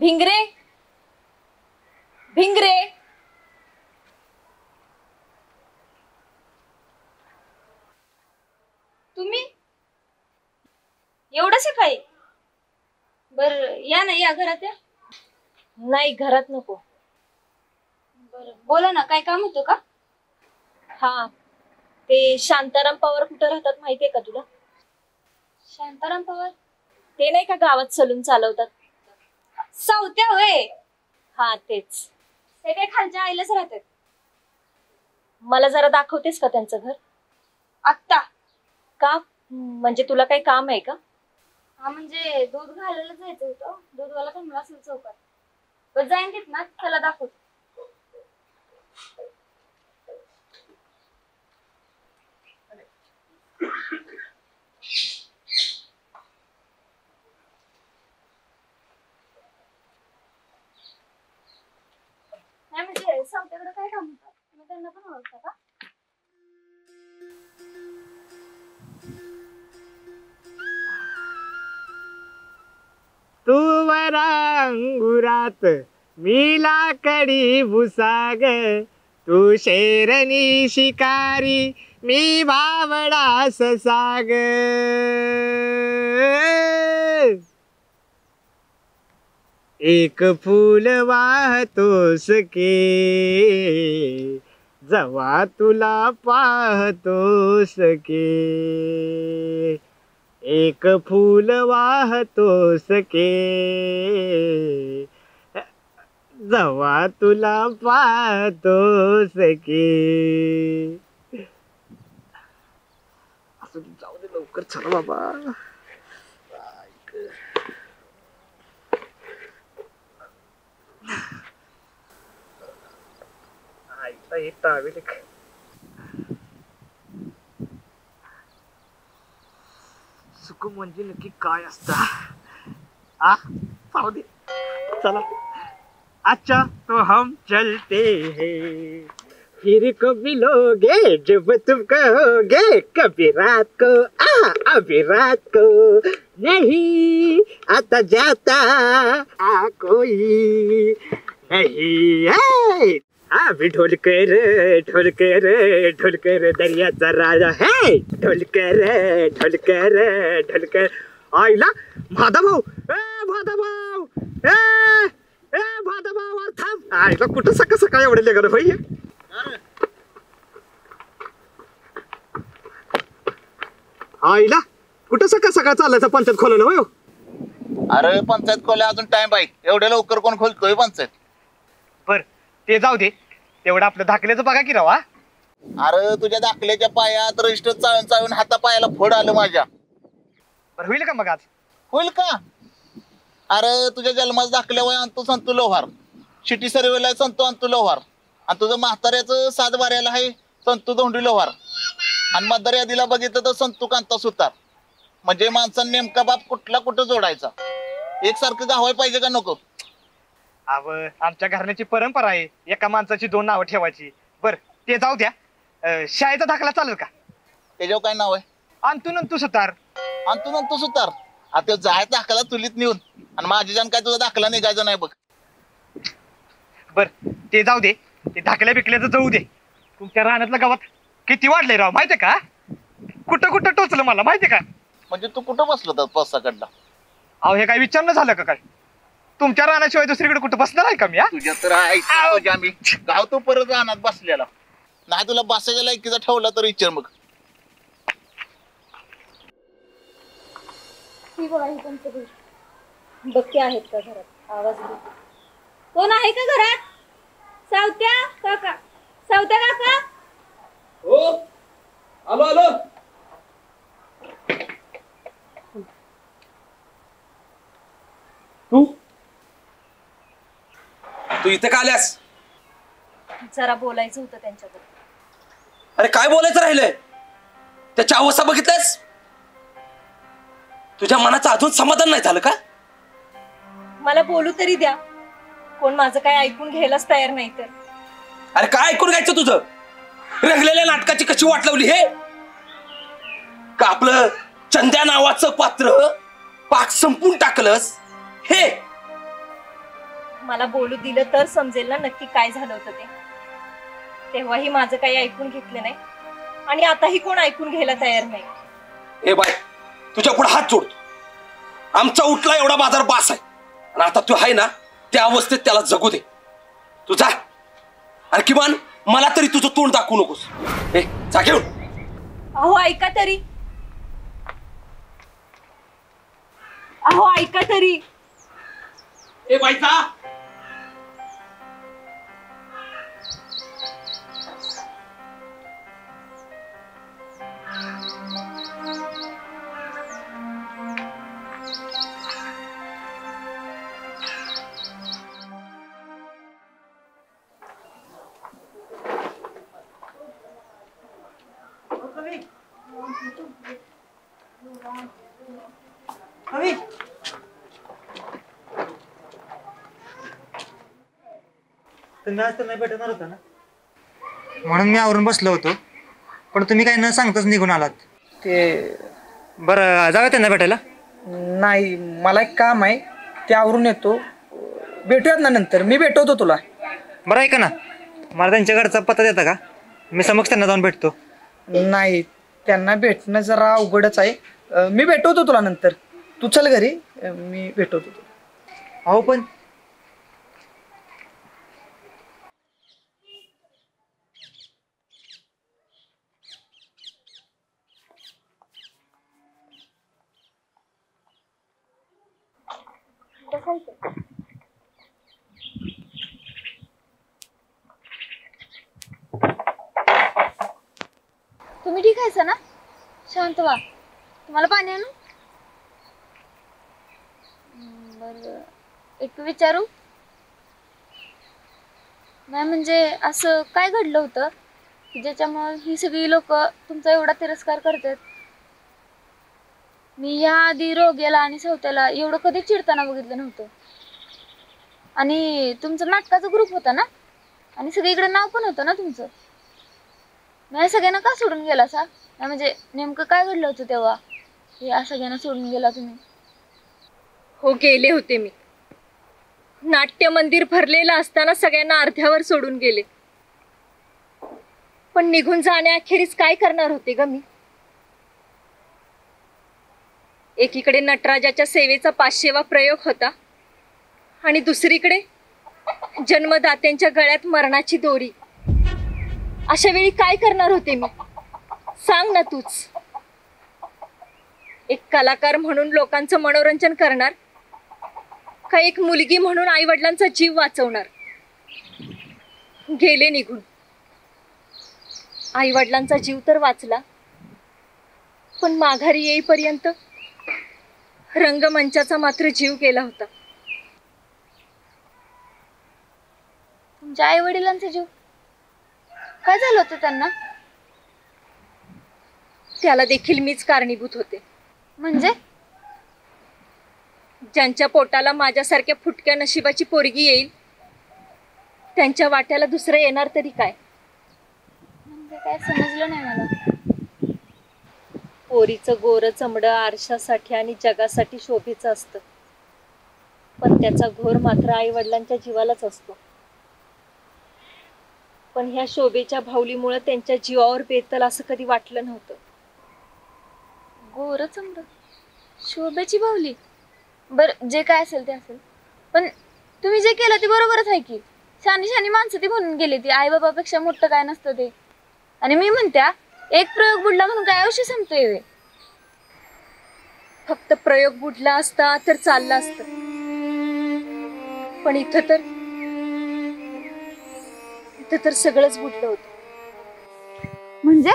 भिंगरे भिंगरे तुम्ही एवढं सकाळी? बर या ना, या घरात या. नाही घरात नको. बर बोला ना, काय काम होतं का? हा ते शांताराम पवार कुठं राहतात माहितीये का तुला? शांताराम पवार ते नाही का गावात सलून चालवतात? सावत्या होय. हा तेच. ते काय खालच्या आईलाच राहतात. मला जरा दाखवतेस का त्यांचं घर? आत्ता? का म्हणजे तुला काही काम आहे का? हा म्हणजे दूध घालायला जायचं होतं, दूधवाला थांबला असेल चौकात. बस जाईन तिथ ना, त्याला दाखवतो. नाही म्हणजे सावत्याकडे काय काम होतं? तुम्ही त्यांना पण ओळखता का? तू वरा अंगुरात मी लाकडी भुसाग, तू शेरणी शिकारी मी भावडा ससाग. एक फूल वाहतोस के जवा तुला पाहतोस के, एक फूल वाहतोस के जवा तुला पाहतोस के. असं जाऊ दे लवकर, चला बाबा. आईचा एक टावेल सुकू म्हणजे नक्की काय असतं? आ पाहू दे, चला. अच्छा तो हम चलते हैं, फिर कभी लोगे जब तुम कहोगे, कभी रात को अभी रात को नहीं आता जाता कोई नहीं है. अभी ढोलकर ढोलकर ढोलकर दर्याचा राजा है, ढोलकर ढोलकर ढोलकर. आईला भाऊ भाऊ भाऊ थांब. आईला कुठं सकाळ सकाळ एवढे लेकर होई. आईला कुठं सकाळ सकाळ चालायचं पंचायत खोलवलं होय. अरे पंचायत खोल्या अजून टाइम आहे, एवढ्या लवकर कोण खोलतोय पंचायत? बर ते जाऊ दे, तेवढं आपलं धाकल्याचं बघा की रावा. अरे तुझ्या दाखल्याच्या पायात रजिस्टर चाळून चाळून हाता पायाला फोड आलं माझ्या. बरं होईल का मग आज? होईल का? अरे तुझ्या जन्माच दाखल्यावर आणतो संतू लोहार, शिटी सर्वेला संतो अंतू लोहार, आणि तुझं म्हाताऱ्याचं 7 बाऱ्याला आहे संतू धोंडी लोहार, आणि मतदार यादीला बघितलं तर संतू कांता सुतार. म्हणजे माणसानं नेमका बाप कुठला कुठं जोडायचा, एकसारखं गावाय पाहिजे का नको? अव आमच्या घराण्याची परंपरा आहे एका माणसाची 2 नावं ठेवायची. बर ते जाऊ द्या, शाळेचा दाखला चालेल का? त्याच्यावर काय नाव आहे? अंतू नंतू सुतार. अंतू नंतू सुतार. आता जाय दाखला चुलीत नेऊन, आणि माझी जाण काय तुझा दाखला निघायचा नाही बघ. बर ते जाऊ दे, ते धाकल्या बिकल्याचं जाऊ दे. तुमच्या रानातल्या गावात किती वाढले राव माहितीये का? कुठं कुठं टोचलं मला माहितीये का? म्हणजे तू कुठं बसलो तर पसाकडला? अहो हे काय विचारणं झालं का काय? तुमच्या रानाशिवाय दुसरीकडे कुठं बसणार आहे का मी? तुझ्या तर आम्ही गाव तो परत रानात बसलेला नाही, तुला बसायच्या लायकीचा ठेवला तर विचार मग. ही बघा, ही तुमचं घर. बक्के आहेत का घरात? आवाज दे. कोण आहे का घरात? सावत्या काका, सावत्या काका. हो आलो आलो. तू तू इथे का आल्यास? जरा बोलायचं होतं त्यांच्याबद्दल. अरे काय बोलायचं राहिलंय? त्याच्या अवस्था बघितल्यास? तुझ्या मनाचं अजून समाधान नाही झालं का? मला बोलू तरी द्या. कोण माझं काय ऐकून घ्यायलाच तयार नाही तर. अरे काय ऐकून घ्यायचं तुझं? रंगलेल्या नाटकाची कशी वाट लावली हे? का आपलं चंद्या नावाचं पात्र पाक संपून टाकलंस हे? मला बोलू दिलं तर समजेल ना नक्की काय झालं होतं ते. तेव्हाही माझं काही ऐकून घेतलं नाही आणि आताही कोण ऐकून घ्यायला तयार नाही. ए बाय, तुझ्या पुढे हात जोडतो. आमचा उठला एवढा बाजार बास आहे आणि आता तू आहे ना त्या अवस्थेत त्याला जगू दे. तू जा आणि किमान मला तरी तुझं तोंड दाखवू नकोस. ए जा घेऊन. अहो ऐका तरी, अहो ऐका तरी. ए बाई जा. तुम्ही आज तर नाही भेटणार होता ना, म्हणून मी आवरून बसलो होतो. पण तुम्ही काही न सांगताच निघून आलात. ते बरं जाऊया त्यांना भेटायला. नाही, मला एक काम आहे, ते आवरून येतो. भेटूयात ना नंतर, मी भेटवतो तुला. बरं ऐका ना, मला त्यांच्या घरचा पत्ता देता का? मी समक्ष त्यांना जाऊन भेटतो. नाही, त्यांना भेटणं जरा अवघडच आहे. मी भेटवतो तुला नंतर. तू चल घरी, मी भेटवतो तुला. अहो पण तुम्ही ठीक आहेसा ना? शांत व्हा. तुम्हाला पाणी आणू? बरं, एक विचारू? नाही म्हणजे असं काय घडलं होतं की ज्याच्यामुळे ही सगळी लोक तुमचा एवढा तिरस्कार करतात? मी या आधी रोग्याला आणि सवत्याला एवढं कधी चिडताना बघितलं नव्हतं. आणि तुमचं नाटकाचा ग्रुप होता ना, आणि सगळीकडे नाव पण होतं ना तुमचं. नाही सगळ्यांना का सोडून गेला सा? नाही म्हणजे नेमकं काय घडलं होतं तेव्हा हे या सगळ्यांना सोडून गेला तुम्ही? हो गेले होते मी. नाट्य मंदिर भरलेलं असताना सगळ्यांना अर्ध्यावर सोडून गेले. पण निघून जाण्याअखेरीस काय करणार होते ग मी? एकीकडे नटराजाच्या सेवेचा 500वा प्रयोग होता आणि दुसरीकडे जन्मदात्यांच्या गळ्यात मरणाची दोरी. अशा वेळी काय करणार होते मी? सांग ना तूच. एक कलाकार म्हणून लोकांचं मनोरंजन करणार का एक मुलगी म्हणून आई वडिलांचा जीव वाचवणार? गेले निघून. आई वडिलांचा जीव तर वाचला, पण माघारी येईपर्यंत रंगमंचाचा मात्र जीव गेला होता. तुमच्या आई वडिलांचा जीव काय झालं होतं त्यांना? त्याला देखील मीच कारणीभूत होते. म्हणजे ज्यांच्या पोटाला माझ्यासारख्या फुटक्या नशिबाची पोरगी येईल त्यांच्या वाट्याला दुसरं येणार तरी काय? म्हणजे काय समजलं नाही मला. पोरीचं गोरं चमडं आरशासाठी आणि जगासाठी शोभेचं असतं, पण त्याचा घोर मात्र आई वडिलांच्या जीवालाच असतो. पण ह्या शोभेच्या भावलीमुळे त्यांच्या जीवावर बेतल असं कधी वाटलं नव्हतं. गोर चमड, शोभेची बाहुली. बरं जे काय असेल ते असेल, पण तुम्ही जे केलं ते बरोबरच आहे की. शानी शानी माणसं ती म्हणून गेली, ती आई बाबापेक्षा मोठं काय नसतं ते. आणि मी म्हणत्या एक प्रयोग बुडला म्हणून काय आयुष्य संपतोय? फक्त प्रयोग बुडला असता तर चालला असतं, पण इथं तर सगळंच बुडलं होतं. म्हणजे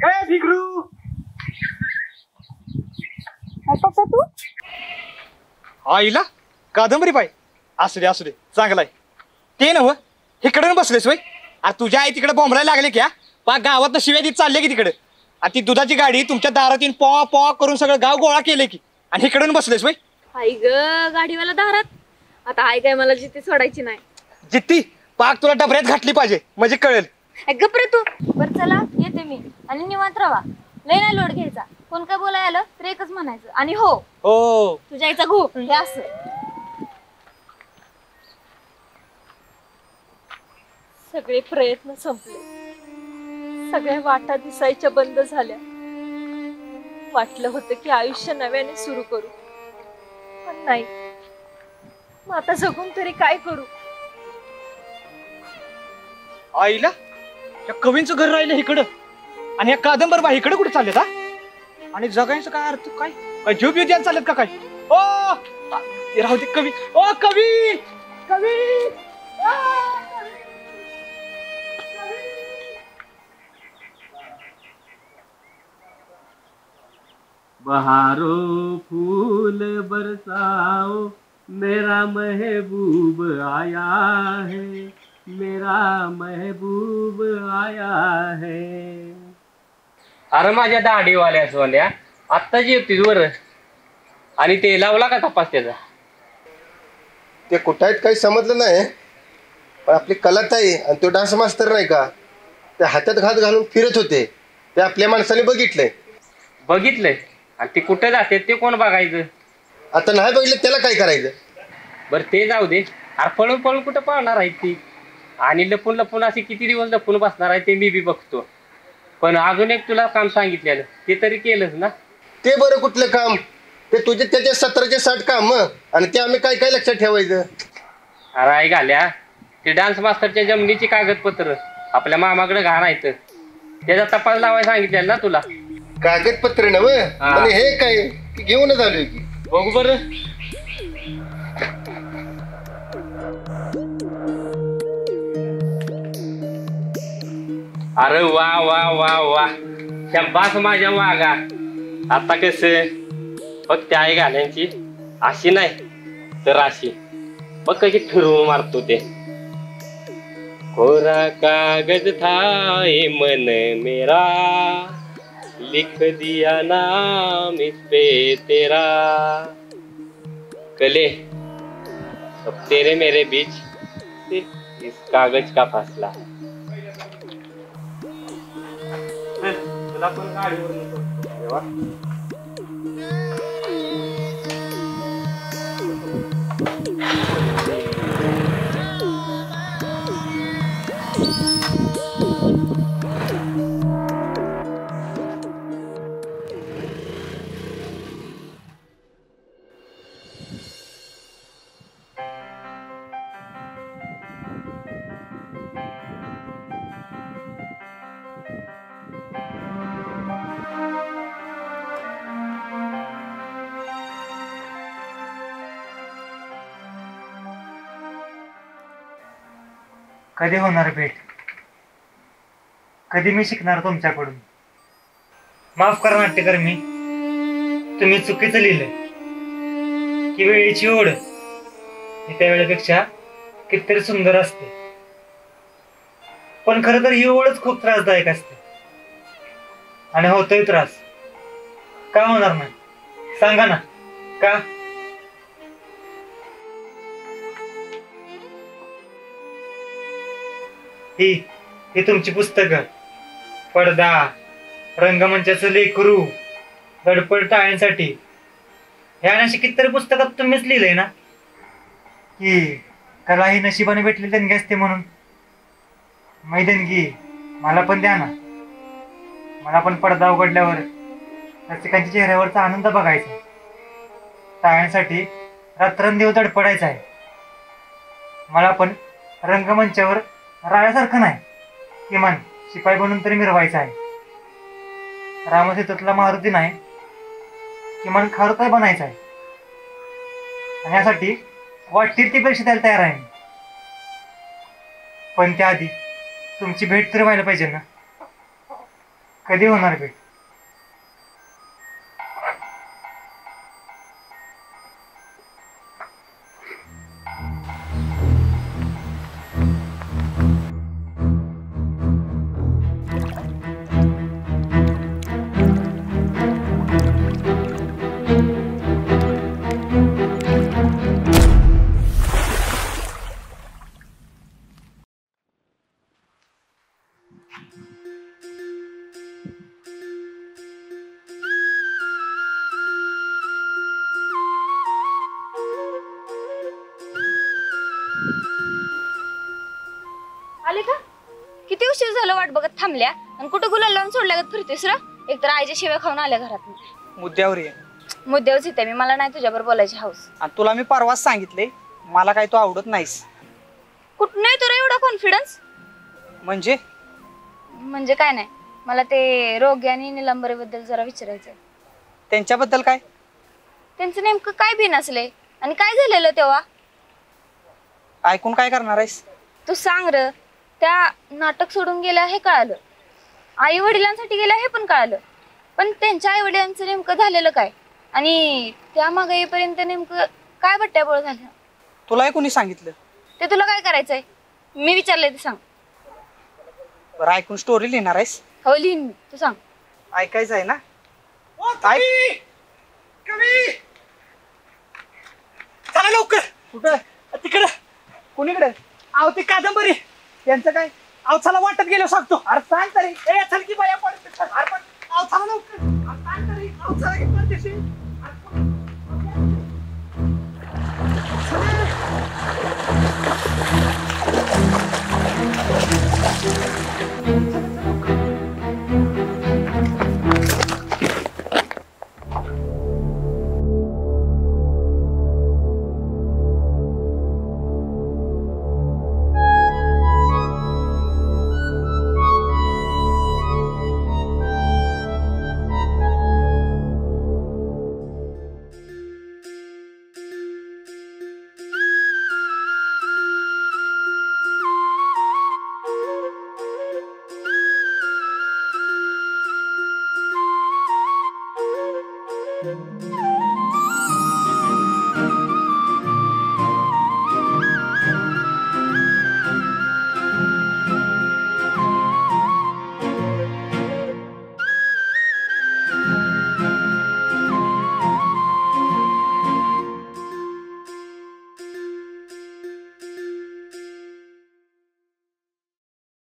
काय भिगरू? तू आईला कादंबरी पाय. असू दे चांगलाय. ते नव इकडे बसलेस वय? अरे तुझ्या आई तिकडे बोंबरायला लागले क्या? पा गावात शिव्या देत चालले की तिकडे? आणि ती दुधाची गाडी तुमच्या दारात येऊन पॉ पॉ करून सगळं गाव गोळा केले की, आणि इकडून बसलेस वय? आई ग गाडीवाला दारात. आता आई काय मला जिथे सोडायची नाही. जित्ती पाक तुला डबऱ्यात घातली पाहिजे म्हणजे कळेल. गप्रे तू. बरं चला येते मी, आणि निवांत राहा. लय नाही लोड घ्यायचा. कोण काय बोलायला आलं तर एकच म्हणायचं, आणि हो हो तुझ्या आईचा घो हे असं. सगळे प्रयत्न संपले, सगळ्या वाटा दिसायच्या बंद झाल्या. वाटलं होतं की आयुष्य नव्याने सुरू करू, पण नाही. मग आता जगून तरी काय करू? आईला या कवींचं घर राहिलं इकडं आणि या कादंबरबाई इकडे कुठे चाललेत हा? आणि जगायचं काय अर्थ? काय काय जीव बिव द्यायला चालत का काय? ओ ते राहू दे कवी. ओ कवी कवी बहारो फूल बरसाओ मेरा महबूब आया है, मेरा महबूब आया है. अरे माझ्या दाढीवाल्या सोन्या आत्ताच येते वर. आणि ते लावला का तपास त्याचा? ते कुठं आहेत काही समजलं नाही, पण आपली कलाताई आणि तो डान्स मास्तर नाही का, ते हातात हात घालून फिरत होते, ते आपल्या माणसाने बघितलंय. बघितलंय? आणि ते कुठं जाते ते कोण बघायचं? आता नाही बघितलं त्याला काय करायचं? बरं ते जाऊ दे. अरे पळून पळून कुठं पळणार आहे ती? आणि लपून लपून असे किती दिवस लपून बसणार आहे ते मी बी बघतो. पण अजून एक तुला काम सांगितलेलं ते तरी केलंच ना? ते बरं कुठलं काम? ते तुझे त्याचे 17चे 60 काम, आणि ते आम्ही काय काय लक्षात ठेवायचं? अरे आई घाल्या, ते डान्स मास्टरच्या जमिनीची कागदपत्र आपल्या मामाकडे घालायचं, त्याचा तपास लावायला सांगितलेलं ना तुला? कागदपत्र नव आणि हे काय घेऊनच आलोय की. बघू बरं. अरे वा वा वा वा, शंभास माझ्या वागा. आता कस फक्त आई घालायची अशी नाही तर अशी बघ कशी फिरवून मारतो ते. कोरा कागज था ये मन मेरा, लिख दिया नाम इस पे तेरा. कले अब तेरे मेरे बीच सिर्फ इस कागज का फासला है. तुला पण गाडीवर कधी होणार भेट? कधी मी शिकणार तुमच्याकडून? माफ करा नाट्यकर, मी तुम्ही चुकीचं लिहिलंय की वेळेची ओढ ही त्या वेळेपेक्षा कितीतरी सुंदर असते. पण खरं तर ही ओढच खूप त्रासदायक असते. आणि होतोय त्रास. का होणार नाही सांगा ना? का? ही तुमची पुस्तकं, पडदा, रंगमंचाचं लेकरू, धडपड टाळ्यांसाठी, ह्या अशी कितीतरी पुस्तकात तुम्हीच लिहिलंय ना की कला ही नशिबाने भेटलेली देणगी असते म्हणून. मै देणगी मला पण द्या ना. मला पण पडदा उघडल्यावर रसिकांच्या चेहऱ्यावरचा आनंद बघायचा. टाळ्यांसाठी रात्रंदिवस धडपडायचा आहे. मला पण रंगमंचावर रायासारखं नाही, किमान शिपाई बनून तरी मिरवायचं आहे. रामसेतूतला मारुती नाही, किमान खारुताई बनायचं आहे. आणि यासाठी वाटतील ती परीक्षा द्यायला तयार आहे. पण त्याआधी तुमची भेट तरी व्हायला पाहिजे ना. कधी होणार भेट? झालं वाट बघत थांबल्या आणि कुठं गुलाल लावून सोडल्यागत फिरतेस र? एकतर आईच्या शिव्या खाऊन आल्या घरात. मुद्द्यावर ये. मुद्द्यावरच येते मी, मला नाही तुझ्याबरोबर बोलायची हौस. आणि तुला मी परवाच सांगितले मला काय तू आवडत नाहीस. कुठं नाही तुला एवढा कॉन्फिडन्स? म्हणजे काय नाही, मला ते रोगी आणि निलंबरी बद्दल जरा विचारायचंय. त्यांच्याबद्दल काय? त्यांचं नेमकं काय बिन असले आणि काय झालेलं तेव्हा? ऐकून काय करणार आहेस? तू सांग र. त्या नाटक सोडून गेल्या हे कळालं, आई वडिलांसाठी गेल्या हे पण कळालं, पण त्यांच्या आई वडिलांचं नेमकं झालेलं काय आणि त्या मागे येईपर्यंत नेमकं काय बट्ट्याबोळ झालं? तुला कोणी सांगितलं? ते तुला काय करायचंय? मी विचारलंय ते सांग. बरं ऐकून स्टोरी लिहिणार आहेस? हो लिहीन, तू सांग. ऐकायचं आहे ना? चला लवकर. कुठं? तिकडं. कोणीकडे? अहो ती कादंबरी. त्यांचं काय? अहो चला वाटत गेलो सांगतो. अरे सांग तरी. ए चल